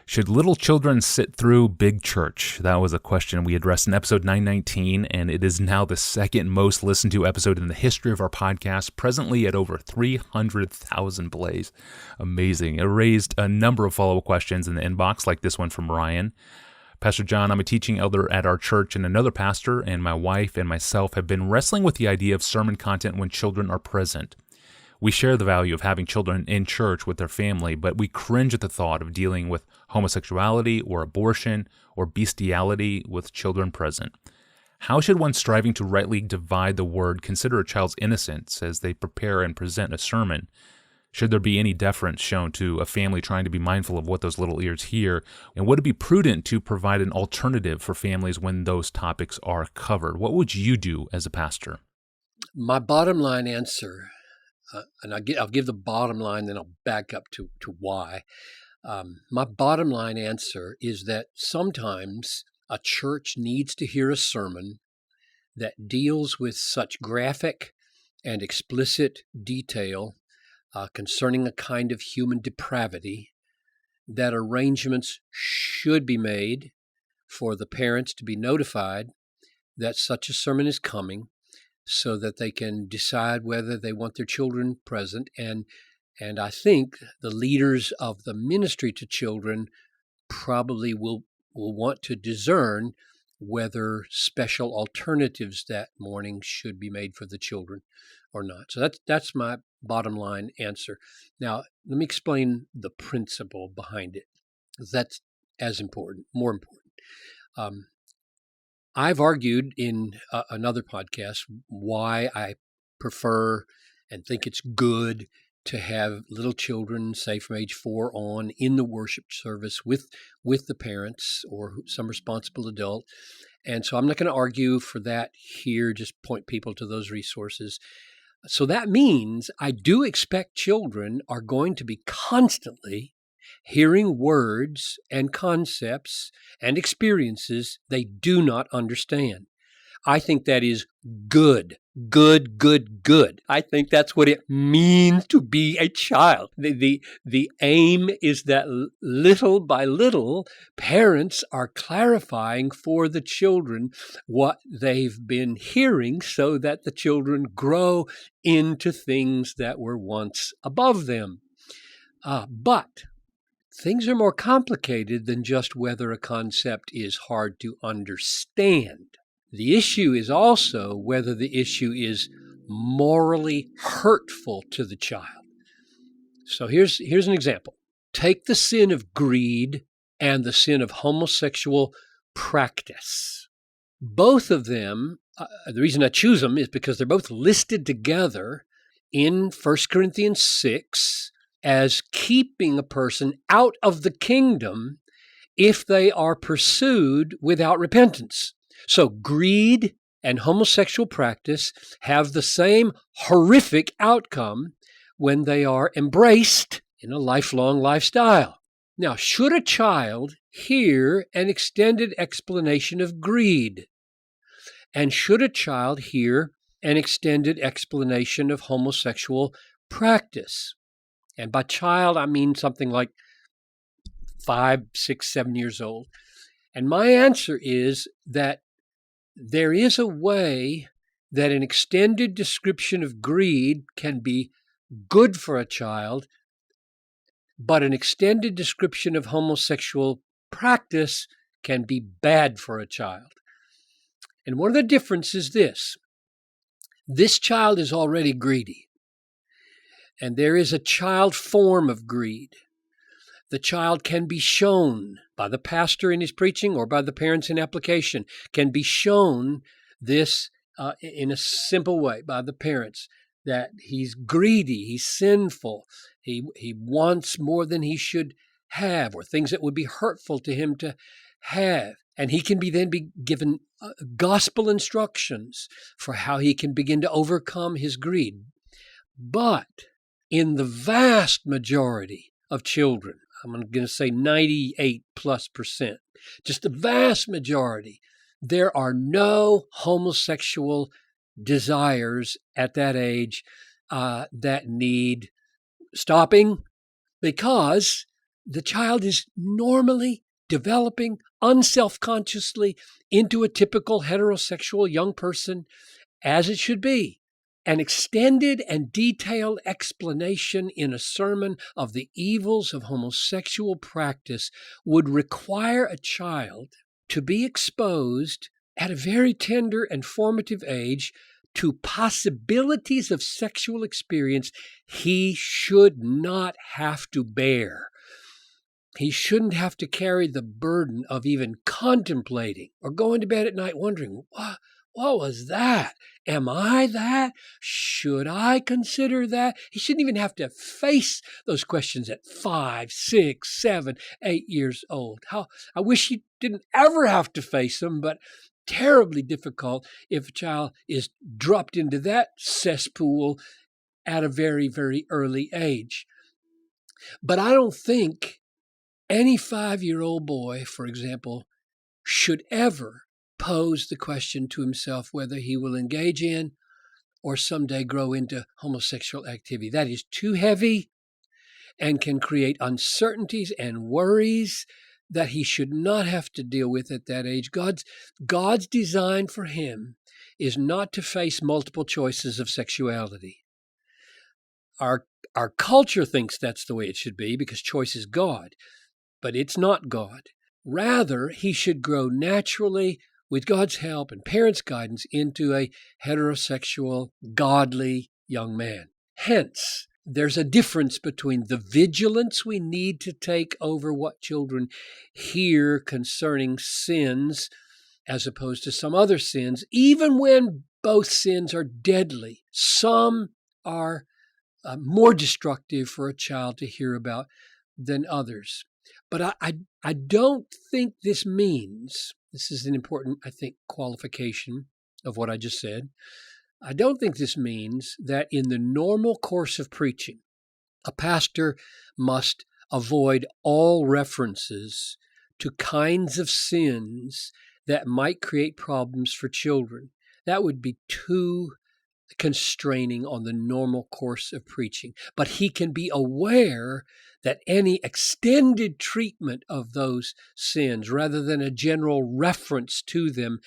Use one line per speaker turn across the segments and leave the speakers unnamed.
Should little children sit through big church? That was a question we addressed in episode 919, and it is now the second most listened to episode in the history of our podcast, presently at over 300,000 plays. Amazing. It raised a number of follow-up questions in the inbox, like this one from Ryan. Pastor John, I'm a teaching elder at our church, and another pastor and my wife and myself have been wrestling with the idea of sermon content when children are present. We share the value of having children in church with their family, but we cringe at the thought of dealing with homosexuality or abortion or bestiality with children present. How should one striving to rightly divide the word consider a child's innocence as they prepare and present a sermon? Should there be any deference shown to a family trying to be mindful of what those little ears hear? And would it be prudent to provide an alternative for families when those topics are covered? What would you do as a pastor?
My bottom line answer, and I'll give the bottom line, then I'll back up to why. My bottom line answer is that sometimes a church needs to hear a sermon that deals with such graphic and explicit detail concerning a kind of human depravity that arrangements should be made for the parents to be notified that such a sermon is coming, so that they can decide whether they want their children present. And I think the leaders of the ministry to children probably will want to discern whether special alternatives that morning should be made for the children or not. So that's my bottom line answer. Now, let me explain the principle behind it. That's as important, more important. I've argued in another podcast why I prefer and think it's good to have little children, say from age 4 on, in the worship service with the parents or some responsible adult. And so I'm not going to argue for that here, just point people to those resources. So that means I do expect children are going to be constantly hearing words and concepts and experiences they do not understand. I think that is good. I think that's what it means to be a child. The aim is that little by little, parents are clarifying for the children what they've been hearing so that the children grow into things that were once above them. But things are more complicated than just whether a concept is hard to understand. The issue is also whether the issue is morally hurtful to the child. So here's an example. Take the sin of greed and the sin of homosexual practice. Both of them, the reason I choose them is because they're both listed together in 1 Corinthians 6 as keeping a person out of the kingdom if they are pursued without repentance. So greed and homosexual practice have the same horrific outcome when they are embraced in a lifelong lifestyle. Now, should a child hear an extended explanation of greed? And should a child hear an extended explanation of homosexual practice? And by child, I mean something like 5, 6, 7 years old. And my answer is that there is a way that an extended description of greed can be good for a child, but an extended description of homosexual practice can be bad for a child. And one of the differences is this. This child is already greedy, and there is a child form of greed. The child can be shown by the pastor in his preaching or by the parents in application, can be shown this in a simple way by the parents, that he's greedy, he's sinful, he wants more than he should have, or things that would be hurtful to him to have. And he can then be given gospel instructions for how he can begin to overcome his greed. But in the vast majority of children, I'm going to say 98+%, just the vast majority, there are no homosexual desires at that age that need stopping, because the child is normally developing unselfconsciously into a typical heterosexual young person, as it should be. An extended and detailed explanation in a sermon of the evils of homosexual practice would require a child to be exposed at a very tender and formative age to possibilities of sexual experience he should not have to bear. He shouldn't have to carry the burden of even contemplating or going to bed at night wondering, what was that? Am I that? Should I consider that? He shouldn't even have to face those questions at 5, 6, 7, 8 years old. I wish he didn't ever have to face them, but terribly difficult if a child is dropped into that cesspool at a very, very early age. But I don't think any 5-year-old boy, for example, should ever pose the question to himself whether he will engage in or someday grow into homosexual activity. That is too heavy and can create uncertainties and worries that he should not have to deal with at that age. God's design for him is not to face multiple choices of sexuality. Our culture thinks that's the way it should be because choice is God, but it's not God. Rather, he should grow naturally with God's help and parents' guidance into a heterosexual, godly young man. Hence, there's a difference between the vigilance we need to take over what children hear concerning sins as opposed to some other sins, even when both sins are deadly. Some are more destructive for a child to hear about than others. But I don't think this means, this is an important, I think, qualification of what I just said. I don't think this means that in the normal course of preaching, a pastor must avoid all references to kinds of sins that might create problems for children. That would be too constraining on the normal course of preaching. But he can be aware that any extended treatment of those sins, rather than a general reference to them,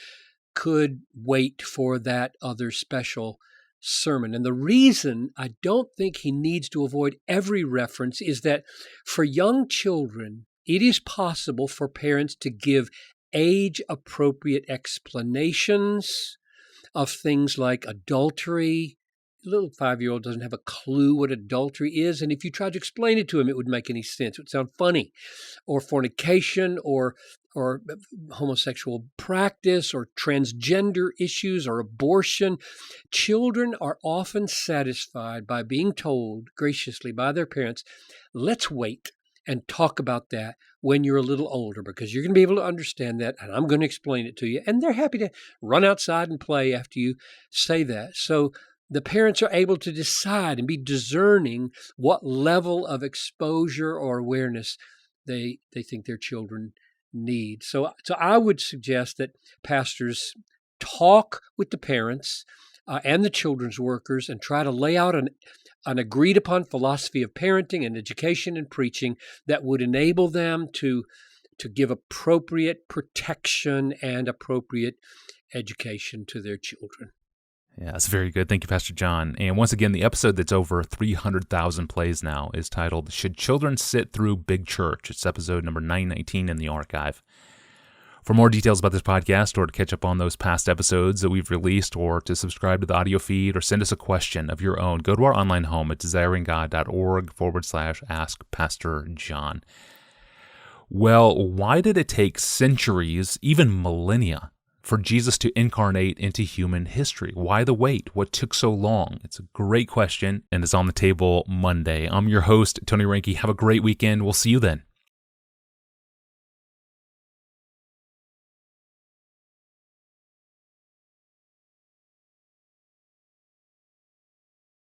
could wait for that other special sermon. And the reason I don't think he needs to avoid every reference is that for young children, it is possible for parents to give age-appropriate explanations of things like adultery. A little 5-year-old doesn't have a clue what adultery is, and if you tried to explain it to him, it wouldn't make any sense. It would sound funny. Or fornication, or homosexual practice, or transgender issues, or abortion. Children are often satisfied by being told graciously by their parents, let's wait and talk about that when you're a little older, because you're going to be able to understand that, and I'm going to explain it to you. And they're happy to run outside and play after you say that. So the parents are able to decide and be discerning what level of exposure or awareness they think their children need. So I would suggest that pastors talk with the parents and the children's workers and try to lay out an agreed upon philosophy of parenting and education and preaching that would enable them to give appropriate protection and appropriate education to their children.
Yeah, that's very good. Thank you, Pastor John. And once again, the episode that's over 300,000 plays now is titled, Should Children Sit Through Big Church? It's episode number 919 in the archive. For more details about this podcast, or to catch up on those past episodes that we've released, or to subscribe to the audio feed, or send us a question of your own, go to our online home at desiringgod.org/Ask Pastor John. Well, why did it take centuries, even millennia, for Jesus to incarnate into human history? Why the wait? What took so long? It's a great question, and it's on the table Monday. I'm your host, Tony Reinke. Have a great weekend. We'll see you then.